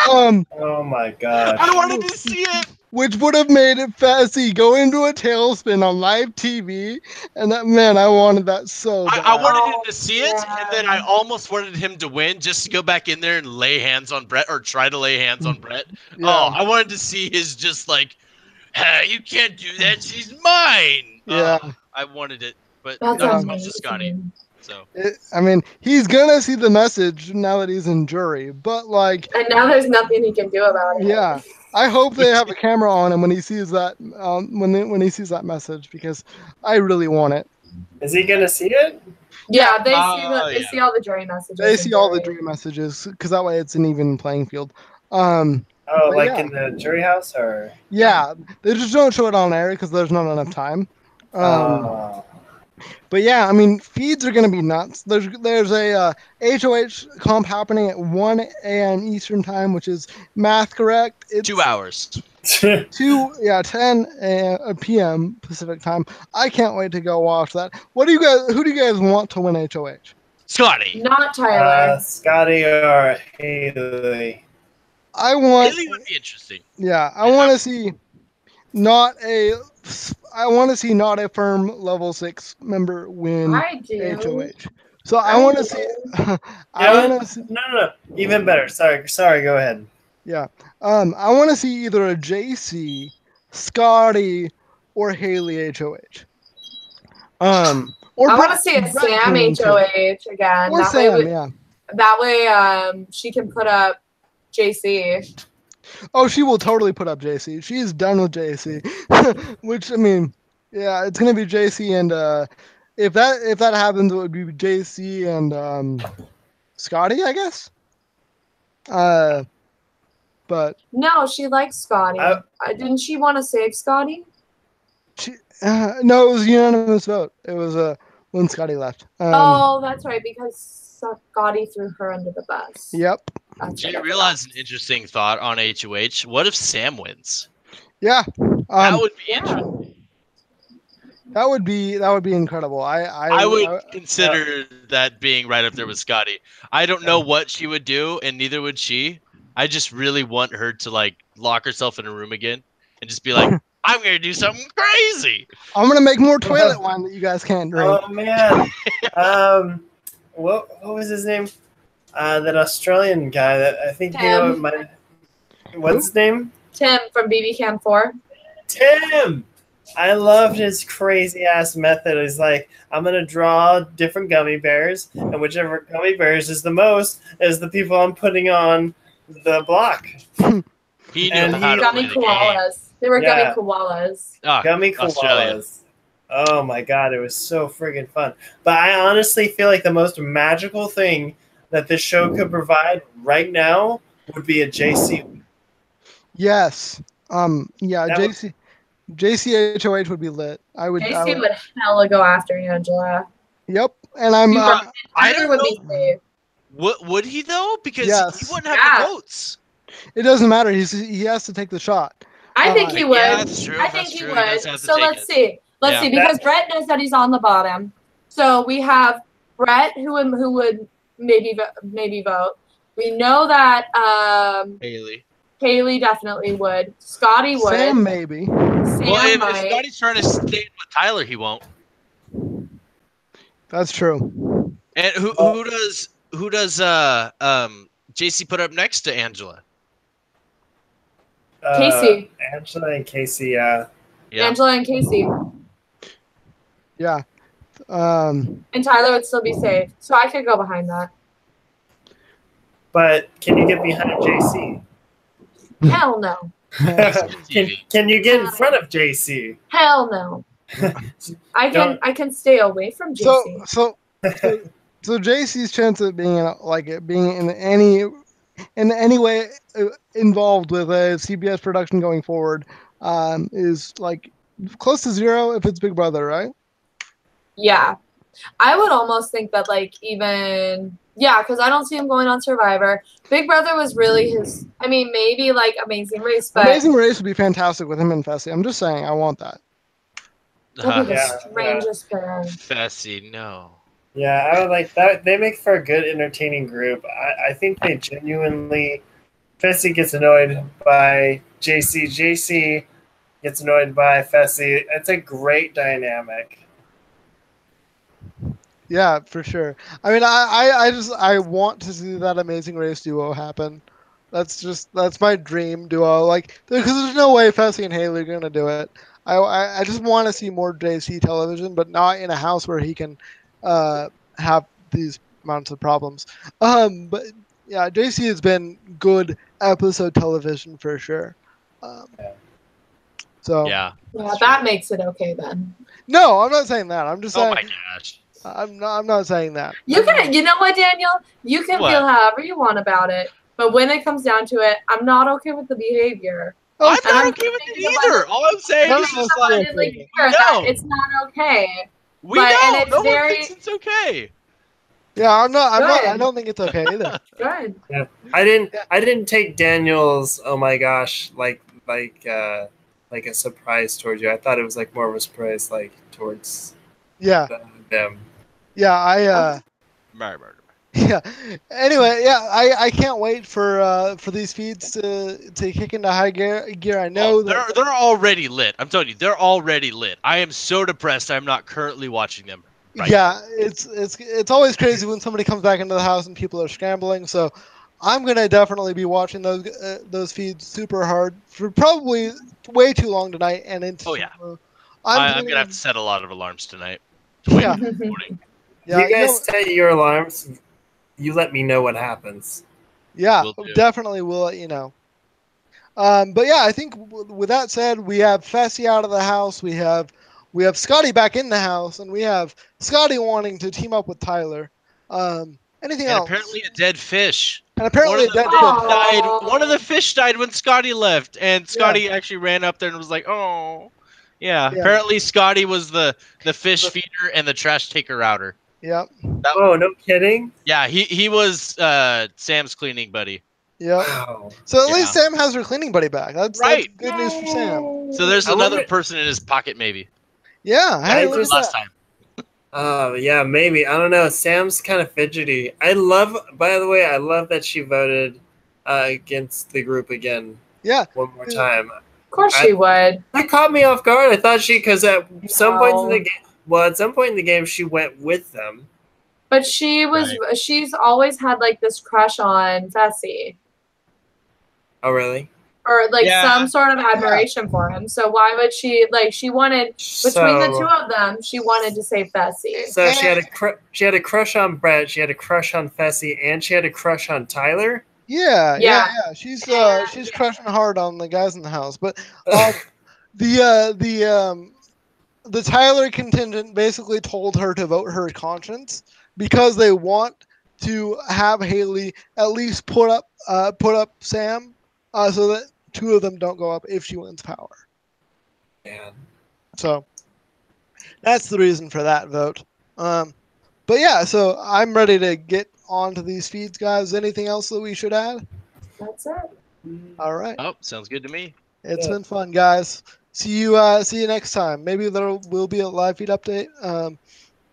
Oh my god! I wanted to see it. Which would have made it Fessy go into a tailspin on live TV, and I wanted that so bad. I wanted him to see it, and then I almost wanted him to win just to go back in there and lay hands on Brett, or try to lay hands on Brett. Yeah. Oh, I wanted to see his just like, hey, you can't do that. She's mine. Yeah. I wanted it, but not as much as Scotty. So he's gonna see the message now that he's in jury, but like, and now there's nothing he can do about it. Yeah, I hope they have a camera on him when he sees that when he sees that message, because I really want it. Is he gonna see it? Yeah, they see all the jury messages. They see all the jury messages because that way it's an even playing field. Oh, But like yeah. in the jury house, or Yeah, they just don't show it on air because there's not enough time. But yeah, I mean, feeds are going to be nuts. There's a HOH comp happening at 1 a.m. Eastern time, which is math correct. It's 2 hours. 10 p.m. Pacific time. I can't wait to go watch that. Who do you guys want to win HOH? Scotty. Not Tyler. Scotty or Haley. Haley would be interesting. Yeah, I want to see not a firm level 6 member win HOH. So I want to see. No. Even better. Sorry. Go ahead. Yeah. I want to see either a JC, Scotty, or Haley HOH. Or I want to see a Sam HOH again. Or Sam, yeah. That way, she can put up JC. Oh, she will totally put up JC. She's done with JC. Which, I mean, yeah, it's gonna be JC and if that happens, it would be JC and Scotty, I guess. But no, she likes Scotty. Didn't she want to save Scotty? No, it was a unanimous vote. It was when Scotty left. Oh, that's right, because Scotty threw her under the bus. Yep. Do you realize an interesting thought on HOH? What if Sam wins? Yeah. That would be interesting. That would be incredible. I would consider that being right up there with Scotty. I don't know what she would do, and neither would she. I just really want her to like lock herself in a room again and just be like, I'm gonna do something crazy. I'm gonna make more toilet wine that you guys can't drink. Oh man. What was his name? That Australian guy that I think Tim. What's his name? Tim from BB Cam 4. Tim! I loved his crazy ass method. He's like, I'm gonna draw different gummy bears, and whichever gummy bears is the most is the people I'm putting on the block. He knew how to gummy koalas. They were gummy koalas. Gummy koalas. Oh my god, it was so friggin' fun. But I honestly feel like the most magical thing that this show could provide right now would be a JC. Yes. Yeah, JC HOH would be lit. JC would hella go after Angela. Yep. And I'm I don't know. Would he though? Because he wouldn't have the votes. It doesn't matter. He has to take the shot. I think he would. Yeah, that's true. I think he would. So let's see. Let's see, because Brett knows that he's on the bottom. So we have Brett who would maybe vote. We know that Haley definitely would. Scotty would. Sam maybe. Well, if Scotty's trying to stay with Tyler, he won't. That's true. And who does JC put up next to Angela? Casey. Angela and Casey, yeah. Angela and Casey. Yeah. And Tyler would still be safe. So I could go behind that. But can you get behind JC? Hell no. Can you get in front of JC? Hell no. I can stay away from JC. So JC's chance of being in any way involved with a CBS production going forward is like close to zero if it's Big Brother, right? Yeah. I would almost think that because I don't see him going on Survivor. Big Brother was really his, maybe like Amazing Race, but Amazing Race would be fantastic with him and Fessy. I'm just saying, I want that. That'd be the strangest pair. Fessy, no. Yeah, I would like that. They make for a good, entertaining group. I think they genuinely. Fessy gets annoyed by JC. JC gets annoyed by Fessy. It's a great dynamic. Yeah, for sure. I want to see that Amazing Race duo happen. That's my dream duo. Like, because there's no way Fessy and Haley are gonna do it. I just want to see more JC television, but not in a house where he can have these amounts of problems. But yeah, JC has been good episode television for sure. So yeah, that makes it okay then. No, I'm not saying that. I'm just saying. Oh my gosh. I'm not saying that. You know what, Daniel? You can feel however you want about it. But when it comes down to it, I'm not okay with the behavior. I'm not okay with it either. All I'm saying is just like, that it's not okay. We know. And it's no one thinks it's okay. Yeah, I'm not. I don't think it's okay either. Good. Yeah, I didn't take Daniel's. Oh my gosh, like a surprise towards you. I thought it was like more of a surprise, like towards them. Yeah, Yeah. Anyway, yeah, I can't wait for these feeds to kick into high gear. I know they're already lit. I'm telling you, they're already lit. I am so depressed. I'm not currently watching them. Right. Yeah, it's always crazy when somebody comes back into the house and people are scrambling. So I'm gonna definitely be watching those feeds super hard for probably way too long tonight and into. Oh yeah, I'm gonna have to set a lot of alarms tonight. Yeah. Yeah, you guys set your alarms. You let me know what happens. Yeah, definitely we'll let you know. But yeah, I think with that said, we have Fessy out of the house. We have Scotty back in the house, and we have Scotty wanting to team up with Tyler. Anything else? Apparently a dead fish. And apparently a dead fish died. One of the fish died when Scotty left, and Scotty actually ran up there and was like, "Oh, yeah." Apparently Scotty was the fish feeder and the trash taker outer. Yep. Oh, no kidding? Yeah, he was Sam's cleaning buddy. Yeah. Wow. So at least Sam has her cleaning buddy back. That's good news for Sam. So there's another person in his pocket, maybe. Yeah. Hey, look at last time. Yeah, maybe. I don't know. Sam's kind of fidgety. By the way, I love that she voted against the group again. Yeah. One more time. Of course she would. That caught me off guard. I thought because at some point in the game, at some point in the game, she went with them. But she's always had like this crush on Fessy. Oh, really? Or like some sort of admiration for him. So why would she she wanted between the two of them, she wanted to say Fessy. So she had a crush on Brett, she had a crush on Fessy, and she had a crush on Tyler? Yeah. She's crushing hard on the guys in the house. But the Tyler contingent basically told her to vote her conscience because they want to have Haley at least put up Sam so that two of them don't go up if she wins power. Man. So that's the reason for that vote. But yeah, so I'm ready to get on to these feeds, guys. Anything else that we should add? That's it. All right. Oh, sounds good to me. It's been fun, guys. See you next time. Maybe there will be a live feed update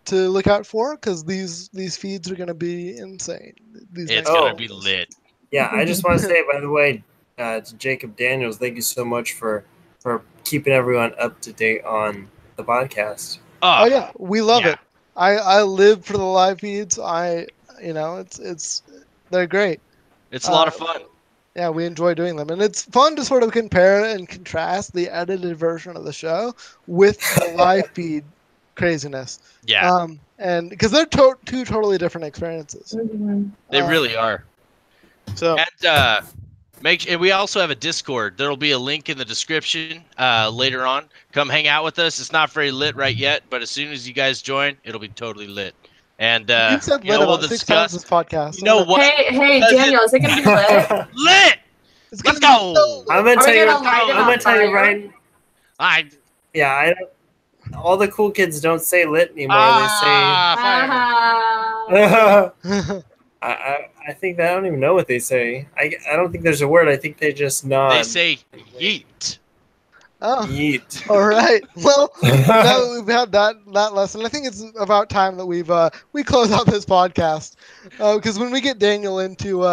to look out for because these feeds are going to be insane. It's going to be lit. Yeah, I just want to say, by the way, to Jacob Daniels, thank you so much for keeping everyone up to date on the podcast. Oh yeah, we love it. I live for the live feeds. It's they're great. It's a lot of fun. Yeah, we enjoy doing them, and it's fun to sort of compare and contrast the edited version of the show with the live feed craziness. Yeah. And because they're two totally different experiences. Mm-hmm. They really are. So and we also have a Discord. There'll be a link in the description later on. Come hang out with us. It's not very lit right yet, but as soon as you guys join, it'll be totally lit. And you've said lit about 6 times this podcast. You know what? Hey, Daniel, is it gonna be lit? Lit. Let's go. I'm gonna tell you right. All the cool kids don't say lit anymore. They say. I think I don't even know what they say. I don't think there's a word. I think they just nod. They say yeet. Oh, yeet. All right. Well, now that we've had that lesson, I think it's about time that we close out this podcast because when we get Daniel into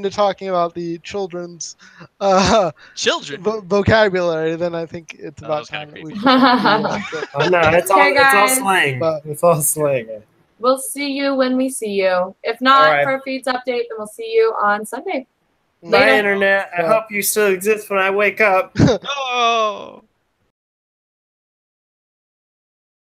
talking about the children's vocabulary, then I think it's about time that we. Oh no, it's all slang. It's all slang. We'll see you when we see you. If not for a feeds update, then we'll see you on Sunday. Bye, Internet. I hope you still exist when I wake up. Oh.